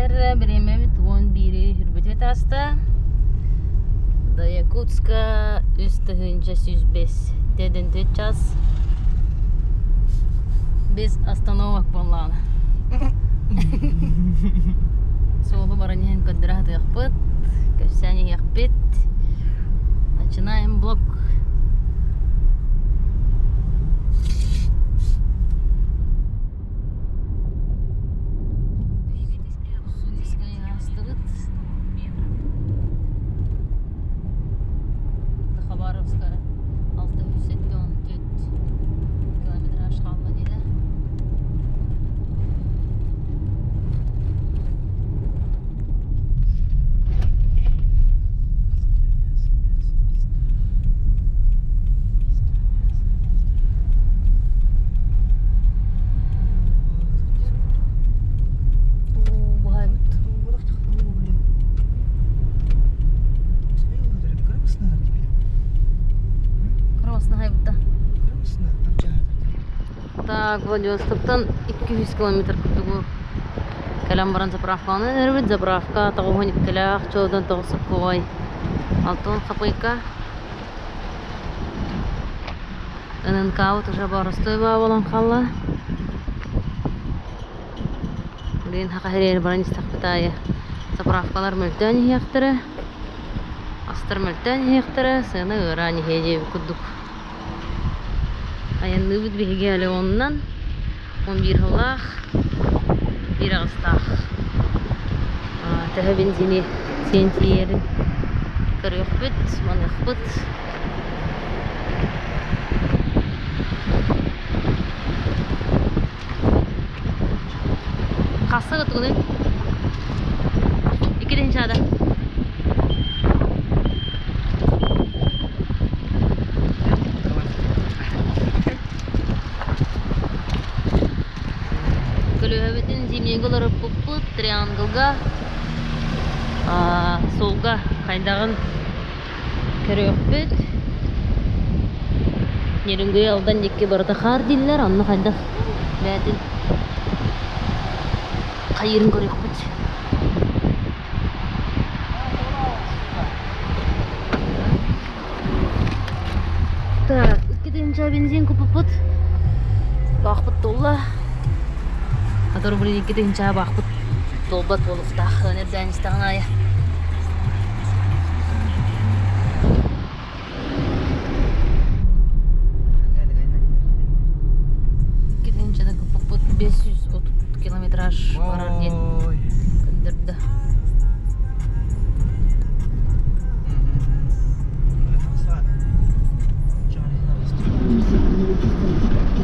Кәлләр береме туон бири хүрбүтү таста. Да Якутска үстүгүнчө сүзбес. Деден 4 час. Без остановок болланы. Солу баранен квадрат яхпыт. Көвсәне яхпыт. Начинаем блок. Хабаровска 674 километраж қалды дейді. Так, Владивостоктан 200 километр күтүгү. Калам баран заправканы, эрбит заправка, тагыгын иккелах, чоудан тогсуп кой. Алтон хапайка. ННК вот уже барыстой болан калла. Блин, хакахирер баран истакпытайы. Заправкалар мөлтөн яктыры. Астыр мөлтөн яктыры, сыны ырани хеже күдүк. Аянны бит беге әле оннан 11 хылах, 1 агыстах. Тәһә бензине сентиер. Кырык бит, маны бит. Касы гытыны. 2-нче ада. Зимнегілері бұп-бұп триангылға солға қайдағын көрек бөт. Нерінгі алдан деке барды қар дейлер, анны қайдақ бәділ қайырын көрек бөт. Так, 2-нче бензин көпіп бұт. Бақпыт толла. Который были какие-то инчабах, толбат волустах, нердян стагная. Какие-то инчада купут 500 километраж барар ден. Кандырда.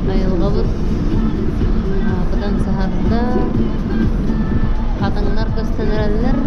Айылғабыт. Потом сахарда қатыңнар көстенерелер.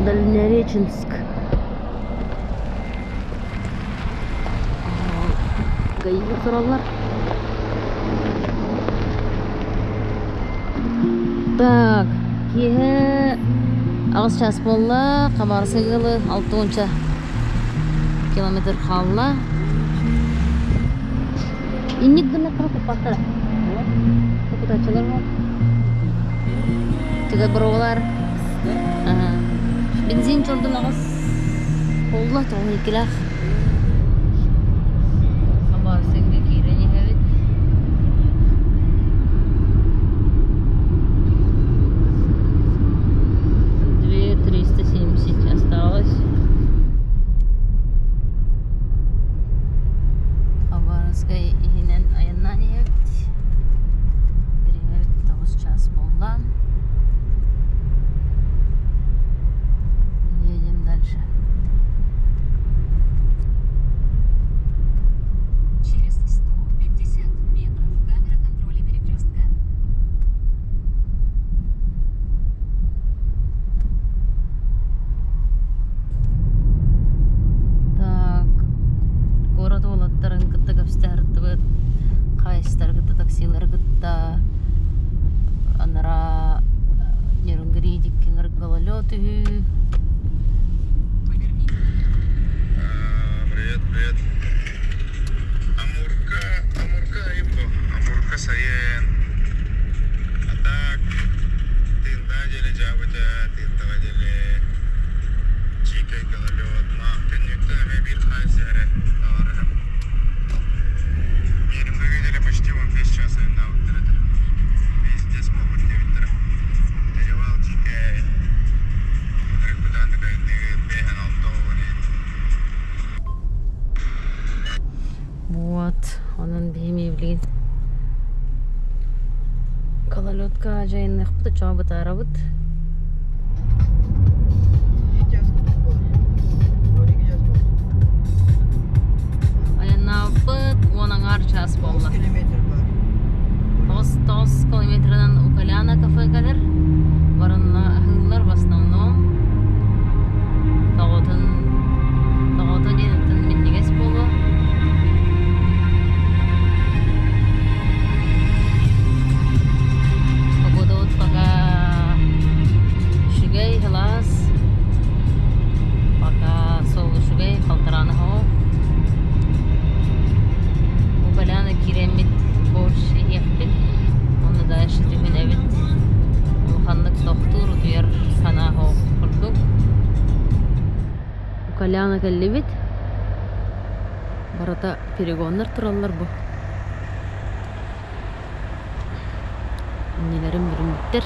Дальнереченск. Гаига тураллар. Так, кие ағыз час болла, қабар сығылы 6 километр қалла. Инник гына қырып қаттыра. Құт açılır mı? Тігі бір олар. Бензин чордың ағыз. Олла тоғын екілақ. Қабар сыңғы кейрені әвет. 370 осталось. Хабаровская иһинен айыннан ебит. Время 9 час болла. Едем дальше. Через 150 метров камера контроля перекрестка. Так, город олаттарын кытта капстартыбыт, кайыстар кытта таксилар кытта, анара нерөнгри диккенгер гололёты. Поверните. Привет, привет. Амурка ибо. Амурка саен. А так, тинда деле жабыта, тинда деле чикай гололёд, махтенникта мебит хайзере. Ерімдегі деле почти 15 часа на утырды. Везде смогут не витра. Перевал чикай. Рекудан такой бехан алтованы. Вот, onun беймевлин. Гололёдка жайынных бұты чабыт арабыт. Аянна бұт, оның ар час болла. 9 километрдан Укаляна кафе кадыр. Барынна хыллар в основном. Тағотын денеттін меннегес болу. Погода вот пока шугай, хилас. Пока солы шугай, халтараны хоу. Укаляна киремит бош ехпит. Оны дальше түбін әбіт. Улханлык доктор утуяр сана хоу құрдук. Укаляна кәллебит. Барата перегонлар тураллар бу. Нелерим бүрүмүттер.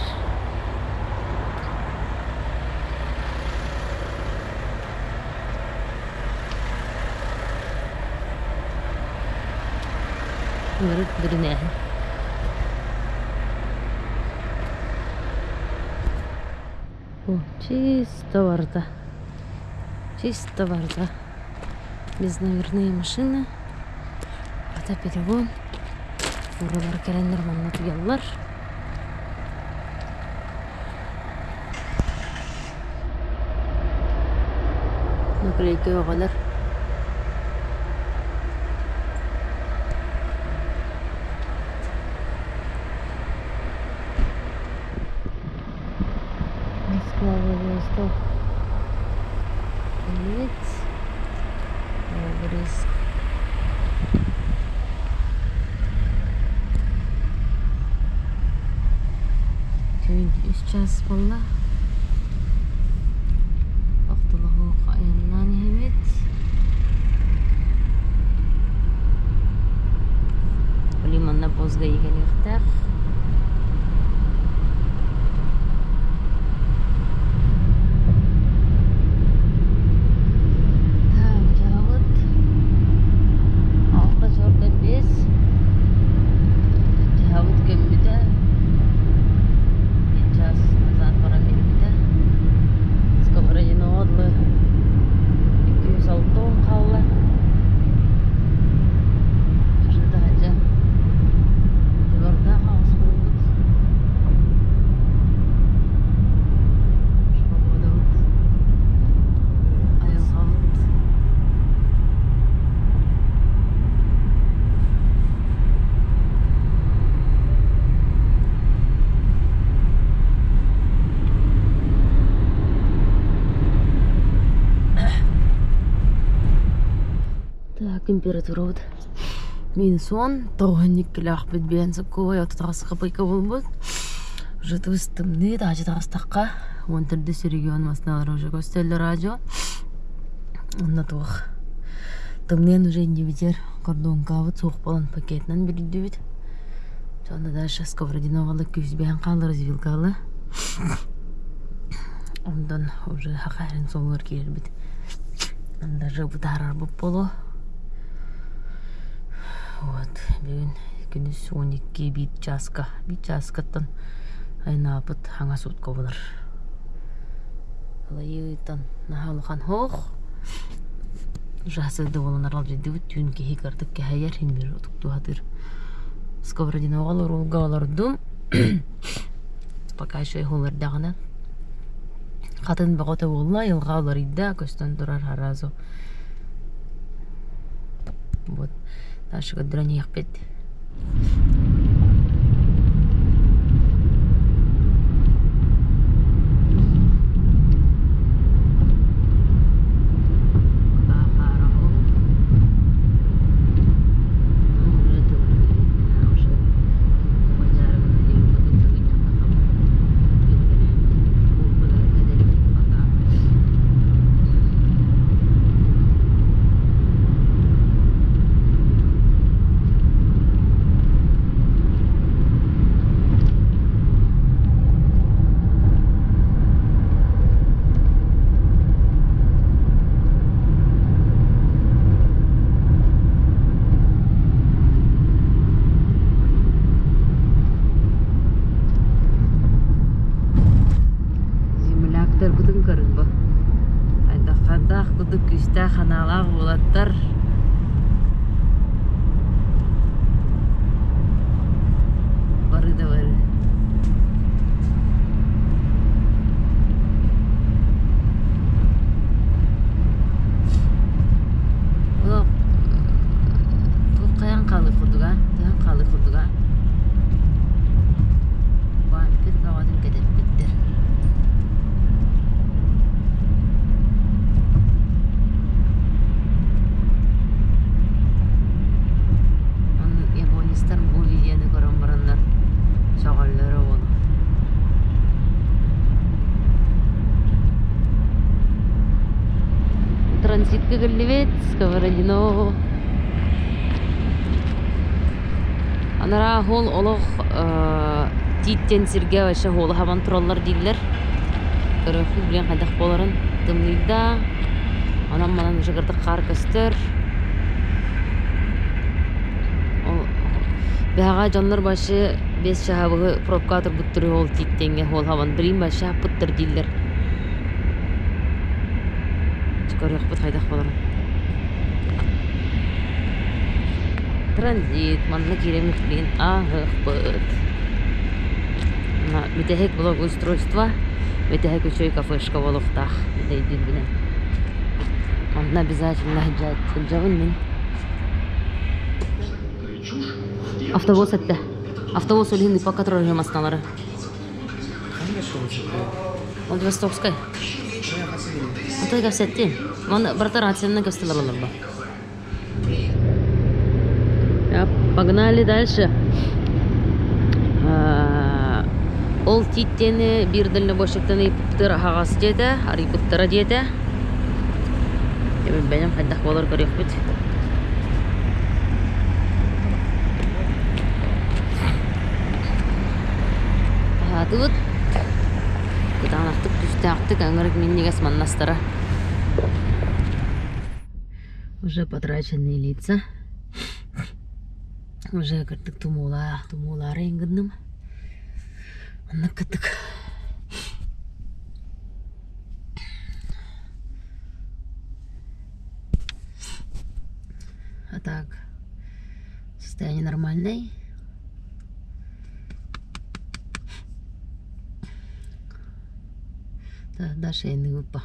Өрүт бүрүнэ. О, чисто варда. Чисто варда. Безномерные машины. Это перегон. Уралар келендер манна туяллар. Наклейка оғалар. Москва, Владивосток. Привет. Новгородск. Сейчас болла. Вақтылығы қайыннан емет. Лимонна бозға еген еқтақ. температура вот. -10, тоғынник кілақ бітбен сыққой, отытағыз қапайка болмыз. Жыты ұстымды, тағжы тағыстаққа. Онтырды сөреген масыналар уже көстелі радио. Онда тоқ. Тымнен уже индивидер кордонка вот соқ балан пакетнан берді бит. Сонда дальше сковородиновалы күзбен қалыр звилкалы. Ondan уже хақайрын соңыр келер бит. Онда жабы тарар бұп болу. Вот, бүгін күніз 12 бит жасқаттан айнапыт хаңа сутқа болар. Лайыйтан нахалыған хоқ. Жасылды боланар ал жеді бүт түйін кехи картып кәйер химбер ұтықты хатыр. Сковородина оғалар олға олардым. Пока еще олар дағына. Қатын бағыта олла, елға олар идда, көстен тұрар харазу. Вот. Дальше кадрани яхпет. Күстә ханалар булаттар. Бары да бары. Бұл қаян қалы құдыға? Бантыр бағадың кәдеп біттір. Bu videonu görən baranlar şağalları oldu. Транситка Галливет, Сковородино. Анара хол олық титтен сирге ваша холы хабан тураллар дейлер. Көрөфі білен қайдақ боларын дымлыйда. Анам-манан жығырды қар көстер. Бәға жанлар башы 5 шахабығы пробкатор бұттыры ол титтенге ол хаван білін башы бұттыр дейлер. Көрек бұт қайдақ боларын. Транзит, манны керемет білген ағық бұт. Метехек блок устройства, метехек учой кафешка болуқтақ. Дейден білен. Манна обязательно хыджавын мен. Автобус әтті. Автобус өлігінді по который уже масыналары. Ол Востокскай. Отой кәпсәттен. Братар атсенна кәпстелер олар ба. Погнали дальше. Ол титтені бірділі бошықтаны ипіптір ағасы деді, арипіптірі деді. Бәнем қайдақ болар көрек бүт. Тут кытанақтық түстіақтық әңірік меннегес маннастары. Уже потраченные лица. Уже кірдік тумулары енгіндім. Анна кітік. А так, состояние нормальное. Дальше я не выпа.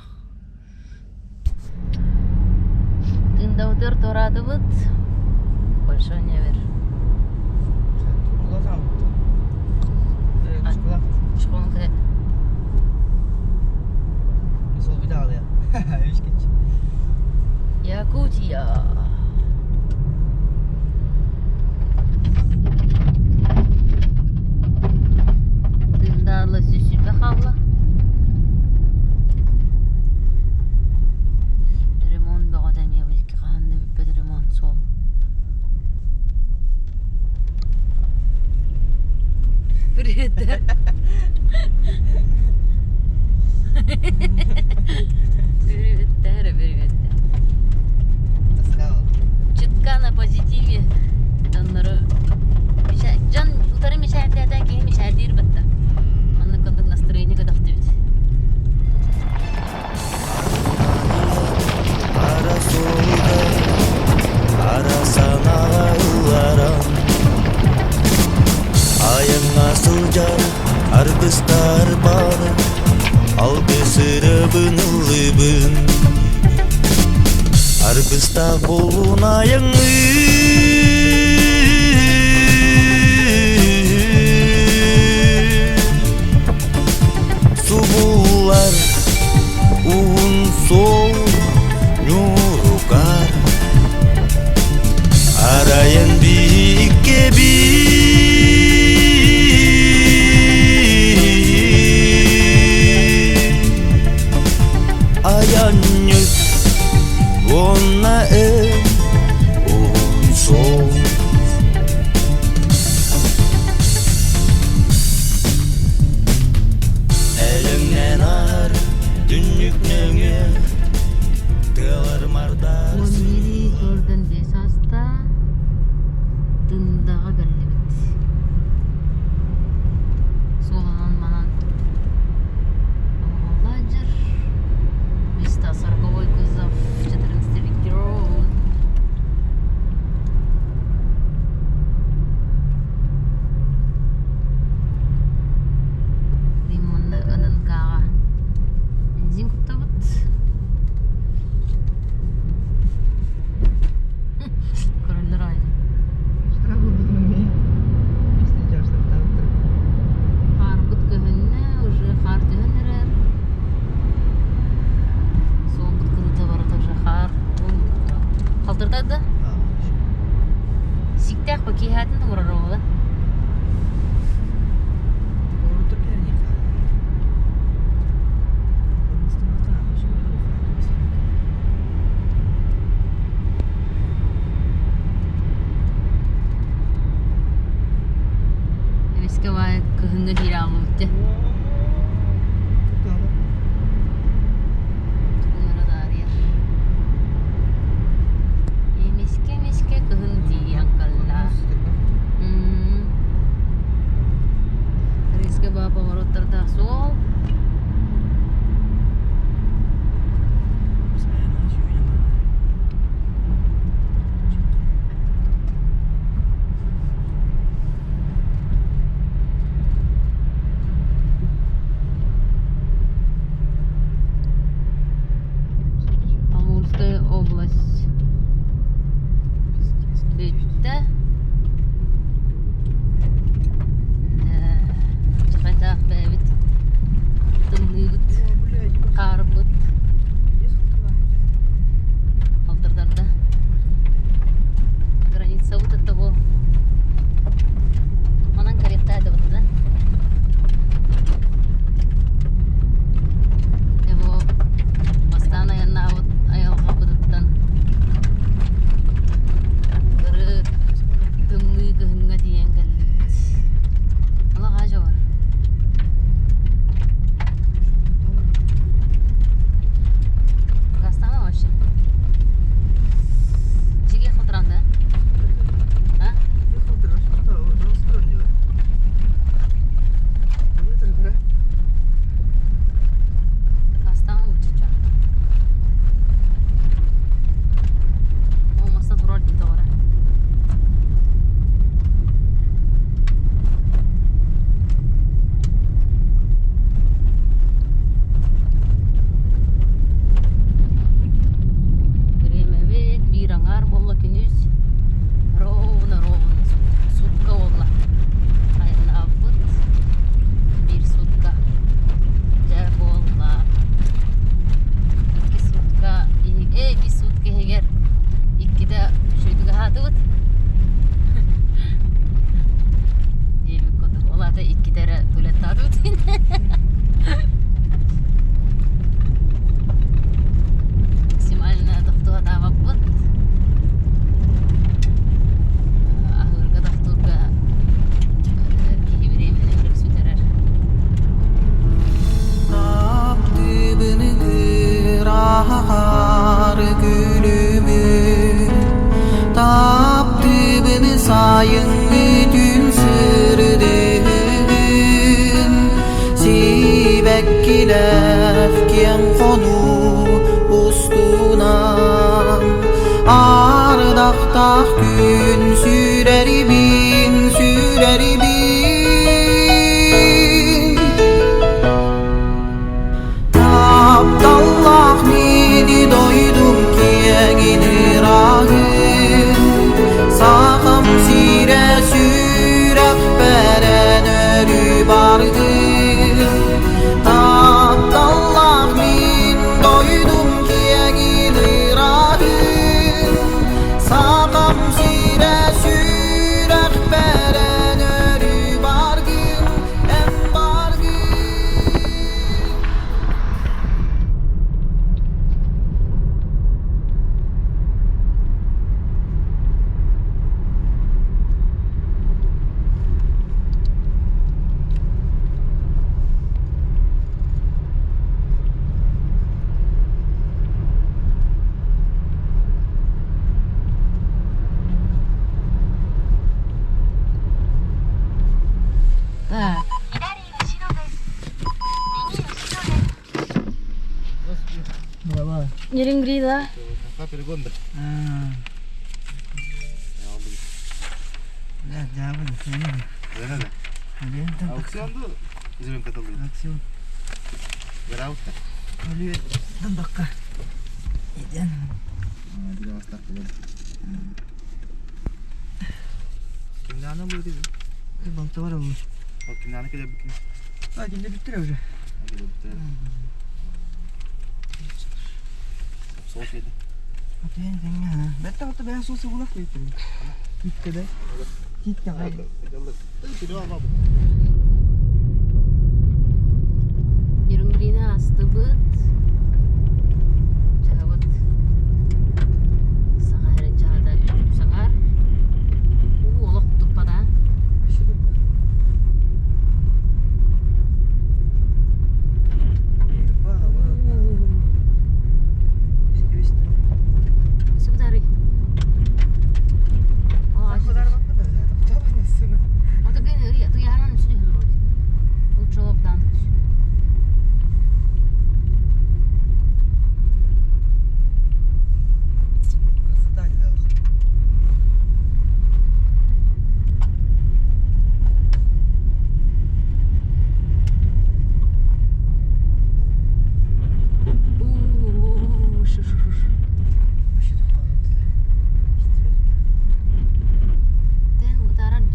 Тында утыр торады вот. Больше не вер. Школын кәде. Сол видал я. Якутия. Привет. Привет. Чутка на позитиве. Таннары жан утары мешайдерден кейін мешайдер бітті. Анны кондук настроение кадақ дебет. Ара солда, ара саналарам. Айыңа сылжар, арбыстар бары, ал бесірібін ұлыбын. Арбыста болун айыңы, субулар, уын сол, нурукар. Арайын биікке аян нүк, онна уын сол. Әліңнен ар, дүннікніңе, тылыр мардар. Оннери көрден бес аста тындағы бәллебет. Соланан манан Ладжер 340 кузов 14 электрон. Лимонны ынынкаға бензин күптабыт. Көрілер айны. Қар бұт көхінне, уже қар түйінерер. Соң бұт кызыты бары также қар. Қалтырдады? Сиктәк па кейхәтін тұмырар оғы. Эмеске бай көхінне дейір ағым өтті. Тұғыныры да арияр. Эмеске көхін дейін қалла. Резке ба повороттарда сол. lefken konu ustunan Ardaqtaq gün süreribin Tapdallah meni doydum kiyegidir ağın Sağım sire sürek beren ölü bargın Tapdallah men doydum kiyegidir ağın Sağım sire sürek beren ölü bargın Em bargın Так. Нерің грейді. перегон-то. Аукционду üzerine katılıyor. Aksiyon Yaravutta. ölüyor dakika Eden Bir de mastak bulalım. Kimden ne buydu? Balıkta var olmuş Bak kimden ne kadar bükün. Hadi de bitti öyle Hadi bitti. Soğuk yedi. Hadi yani ha Bette hatta beyaz olsa bulak koyuyorum Gitti de Gitti hayır Нерің грейді асты бұд. Жаға бұд. Сағайрын жағада саңар. Олық тұппада. Сыбыдары. Аты бен тұяғынан үстіне хылыр өйді. Бұл жауаптан түш. Тен бұтаран.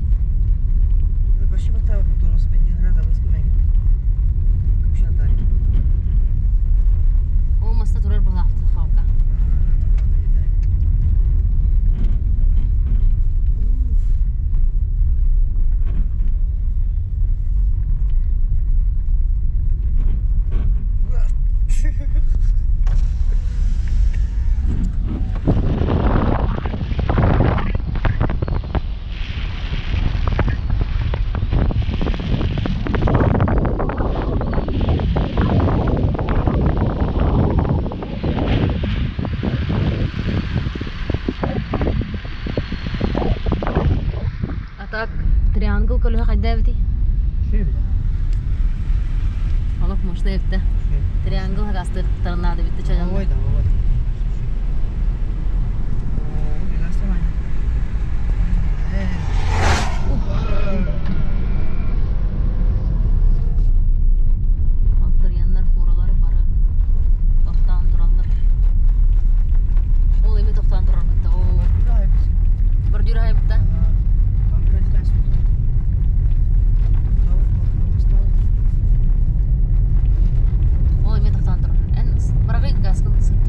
Вообще вот так вот у нас Пениграда воспоминания. Вообще Анталия. О, маста тұрар бұлақты қалқа. Атак триангл көлі қайда біті? Олық мұшты епті. Триангл қағасты тұрынады бітті чағанда. Ой, да, ой. Антырянлар форулары бары тоқтан тұралар. Ол еме тоқтан тұрар бітті. Бір дүйір ай бітті. Ол еме тоқтан тұрар. Ән бұрағы газ кылдысы.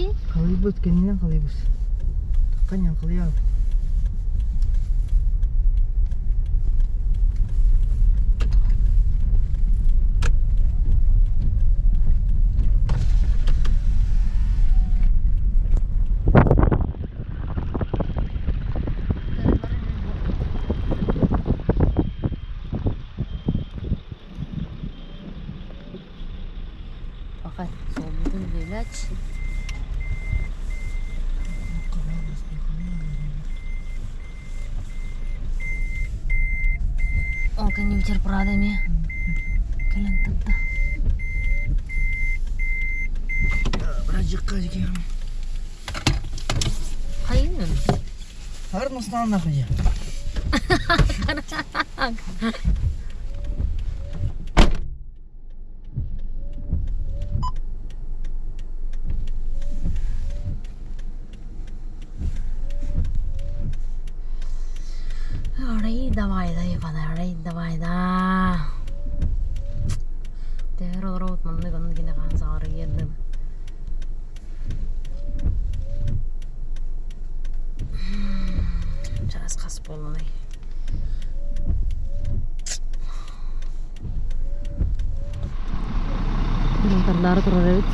Ити? Қалайбыз, кенінен қалайбыз. Таққан ян қалай ал. Bakay, soğumudun ilaç. Он не ветер прадами. Калентапта. Біразжыққа жекерім. Қайын? Арын ұстанын ақы же. Давай, давай, да. Тэгэр ороод мандыг оног гинэ ганцаар ярьдаг. Чаас хас болмай. Монтарлары турар бит.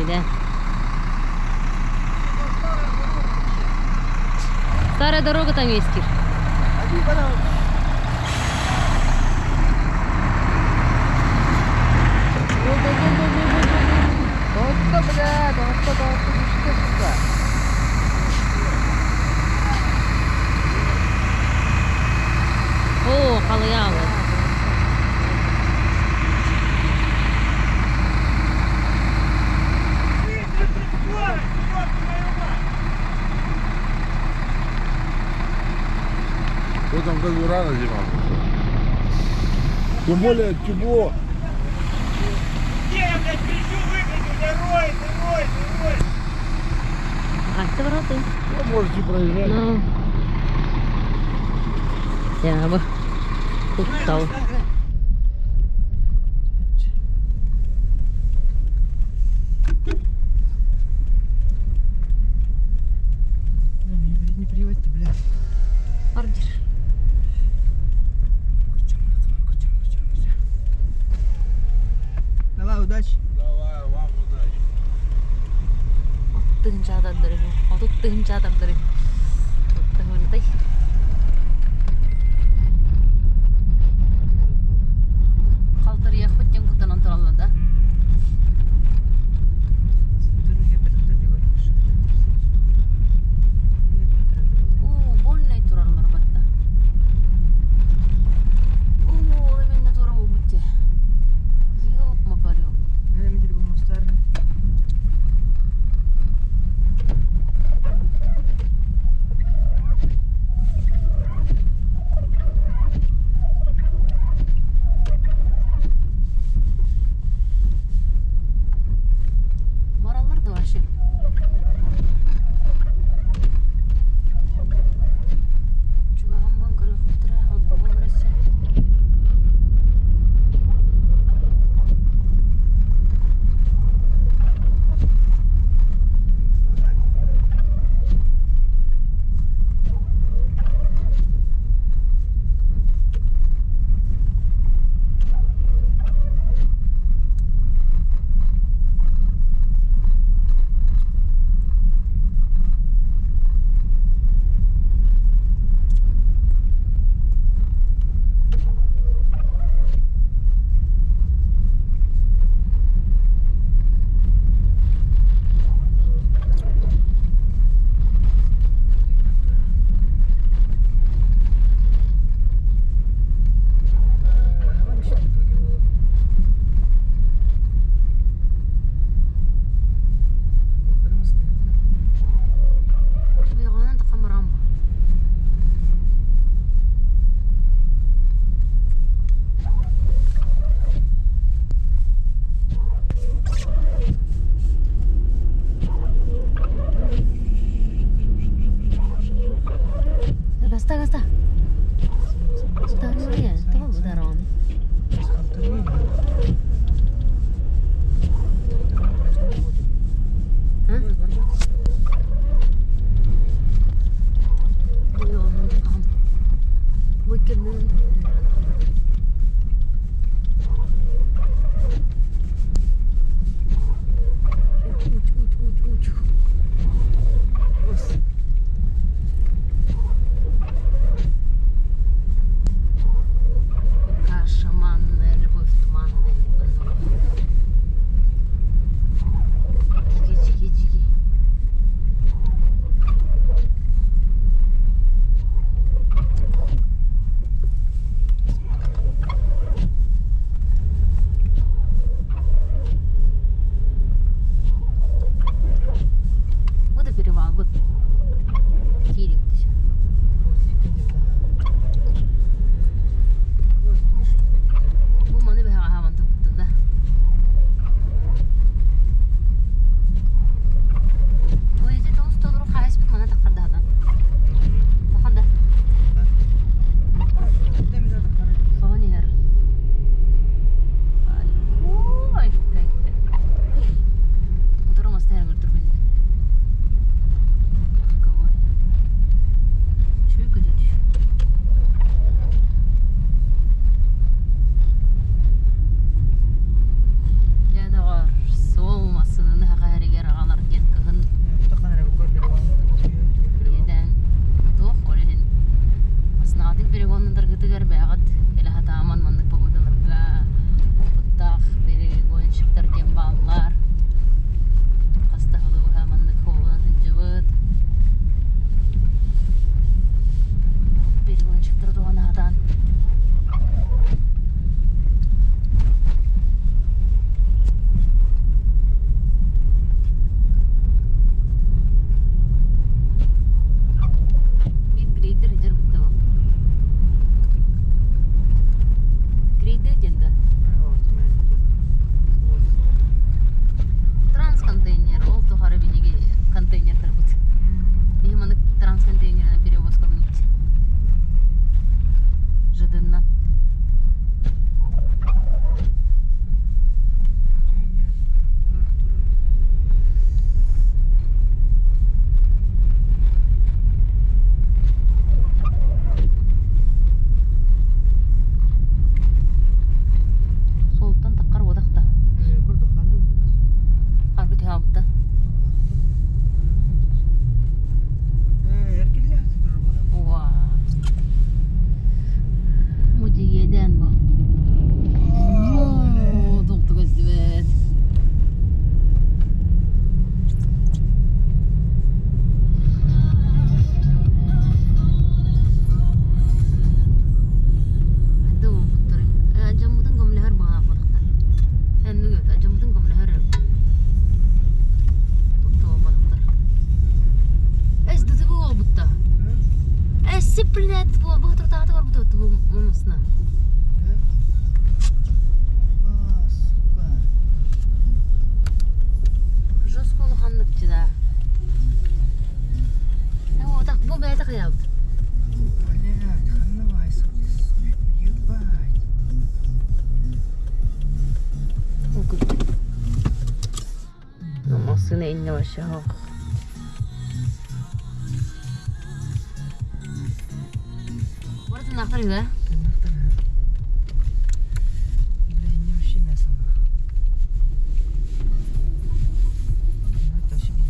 Иде. Старая дорога там есть. Один пора. Отто, блядь, отто, что сюда? О, халыялы. В этом году рано зима. Тем более тепло. Катя вороты. Вы можете проезжать. Ну. Я бы устал. Не приводите, блядь. Ордер. Давай, удачи. Давай, вам удачи. Оттығын жатандыры. Оттығын жатандыры. Оттығын тай. Қалтыр яқпыттен күттен антыралында. О, больный турарлар батта. О, мен турам убытте. Yok makar yok. Nereye mi bu mustar? Блядь, бахтыр тағаты бар бұты өтті мұмысына. А, сука. Жос қолы қандықчы да. Отақ, бұл бәйті қиялды. Блядь, ханновай, сука. Ебать. Ну, машина инне вообще. Burada naftar ya? Бля, не вообще мясо. Тащи меня.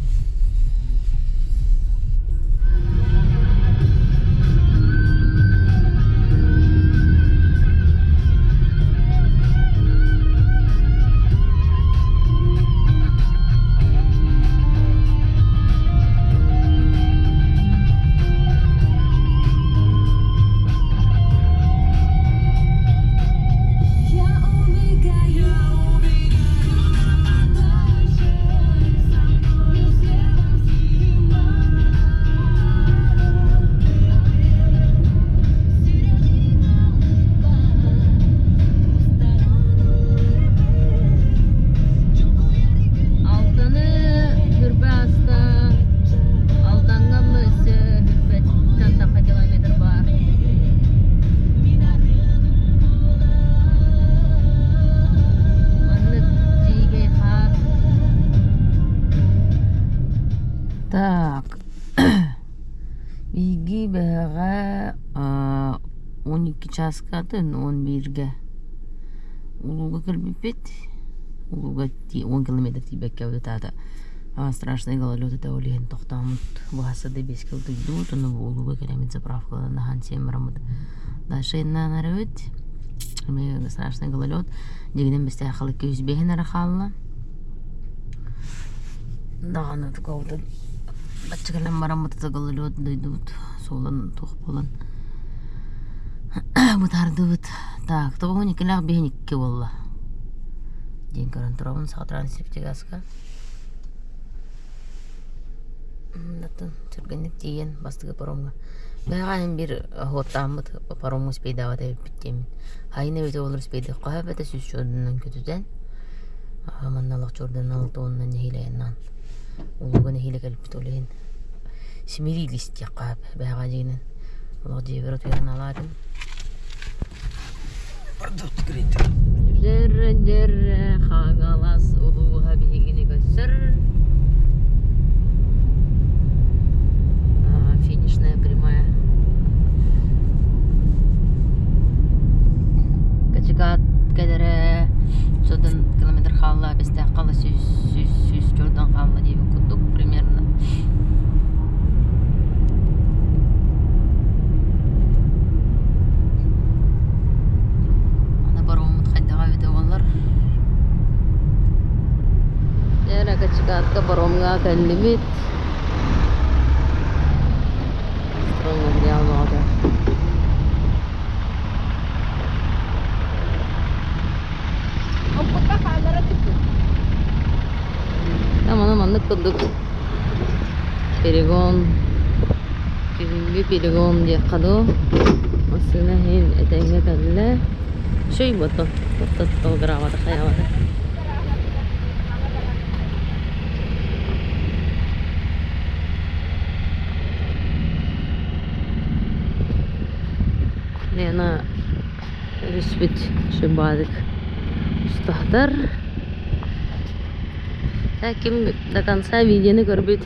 Так. Биги бәға 12 часқа тын 11-ге. Улуға кірбепет. Улуға 10 километр тибек кәуді тады. Страшный гололед это олеген тоқтамыд. Бұғасыды 5 кілді үйдуд. Оны улуға келемет заправкаларына хан семірамыд. Дашайынан арауд. Страшный гололед. Дегенен бісті ақылы 205 арақалына. Дағаны тұқауды. Баччакалан барамыты тагылылыот дойдут солан тухполан бутардыбыт. Так, тоғын екілақ бейникке болла. Ден көрін тұрауын сағатран септегаска. Даттын түргенік дейін бастығы паромға. Бәғанын бір хоттамыт паромғы спейдава тәбіп біттемін. Хайына өте олар спейді қоға бәті сүз жордынан көтуден. Манналық жордан алты онынан нехилайынан. Улуганы хиле калпит олеген. Смирились тяқап бәға дейінен. Олар жебер өтуерін аладым. Продукт грейтер. Дәрі қағалас улуға бейгені көсір. Финишная прямая. Качыгат кәдірі содан километр қалла, бесте қалла сүз жордан қалла дейбі күттік примерно. Ана бар ұмыт қайдаға өте олар. Дәрі качыгатқа баромға кәлі бет. Строңға біре алмағады. Aman tıkıldık. Perigon. Küzüngü perigon diye kadı. Aslında hem etenge kadıla. Şey botu. Botu dolgıravadı, kayavadı. Nena rüspüt şıbadık. Ustahtar. Kim до конца видеоны көрбүт.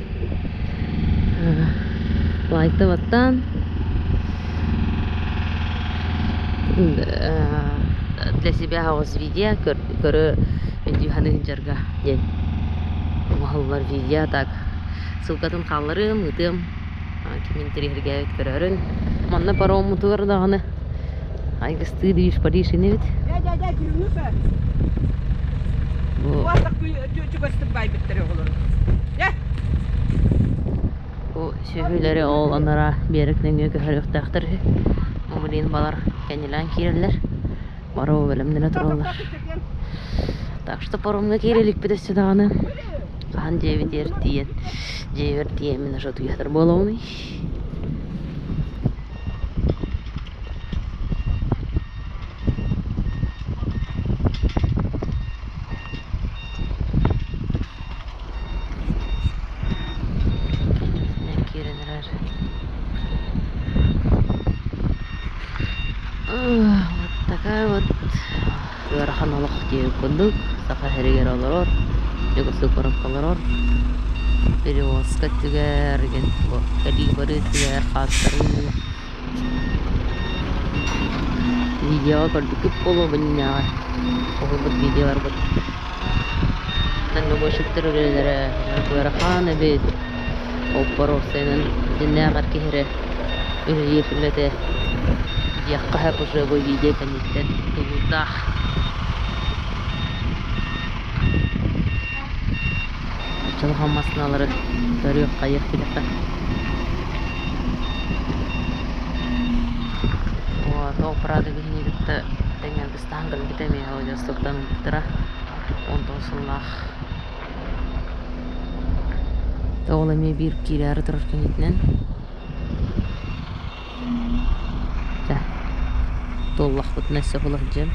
Лайкты баттан. Для себя хауыз видео көрі видеоны жарга ден. Уғалар видео так. Ссылкатын қалырым, ұтым. Комментарийлерге көрерін. Манна паром ұтығыр дағаны. Айгысты дейіш паришіне бет. Дядя, күйініпі. Уақытық жүгістік бай біттірі олар. Bu şöhürleri oğlanlara berikten gökü hörüktəxtir. Umulin balar kendilen kirerler. Bara o bölümdene tururlar. Так что паромға керелік бітісі дағаны. Қан жевер диyen. Жевер диyen мен жоту ятыр болауны. Жер кunduk, саха херегер олорор, жогосу корып калорор. Перевозка түгәрген, калибры түгәр, хаттары. Видео көрдүк күп болу биннага. Огылдык видеолар бут. Танны бошуктар өреләре, жарыклары ханы бит. Оппоров сенен диннәгәр киһере. Өне ефилләте. Якка һәп уже бу видео каниттен тулуда. Чалган масыналары тарих кайык билетка. Топрады генеритті тәңелді стангыл бітеме ауыз соқтан бұттыра 19-лақ тоғылыме бір кейлері тұрыр кенетінен толлақ бұт нәрсе құлық жем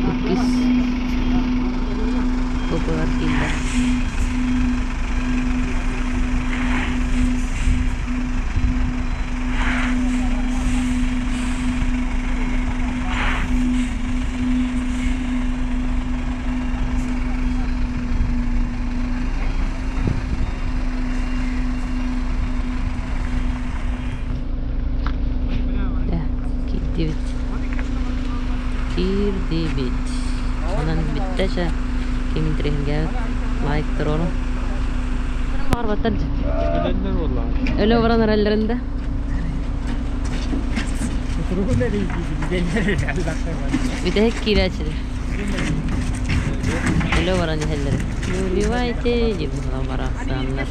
үккіз көпілер кейлер Кирдибит. Анан биттеше кеминтеринге лайк турору. Бар баттар. Bilenler vallahi. Öyle oranlar ellerinde. Bir de hep kireçli. Öyle oranlar elleri. Rivayete gibi var aslında.